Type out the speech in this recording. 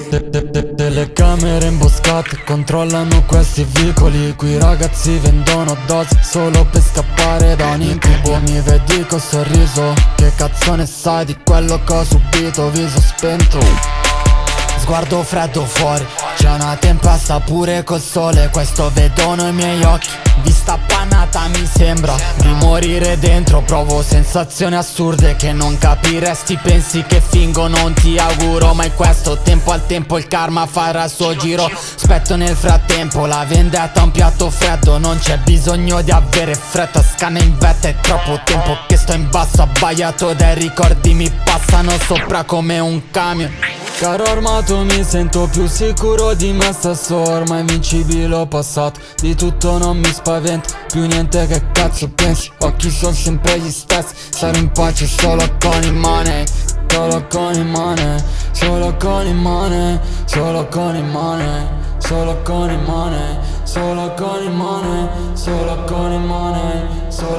Telecamere imboscate controllano questi vicoli. Qui ragazzi vendono dosi solo per scappare da un incubo. Mi vedi col sorriso, che cazzo ne sai di quello che ho subito? Viso spento, sguardo freddo fuori, c'è una tempesta pure col sole. Questo vedono i miei occhi, vista appannata mi sembra di morire dentro. Provo sensazioni assurde che non capiresti. Pensi che fingo, non ti auguro mai questo. Tempo al tempo il karma farà il suo giro. Aspetto nel frattempo la vendetta, un piatto freddo. Non c'è bisogno di avere fretta, scanna in vetta. È troppo tempo che sto in basso, abbagliato dai ricordi mi passano sopra come un camion. Caro armato mi sento più sicuro di me stesso. Ormai invincibile ho passato, di tutto non mi spavento più niente. Che cazzo pensi? Occhi sono sempre gli stessi. Sarò in pace solo con i money, solo con i money, solo con i money, solo con i money, solo con i money, solo con i money, solo con i money, solo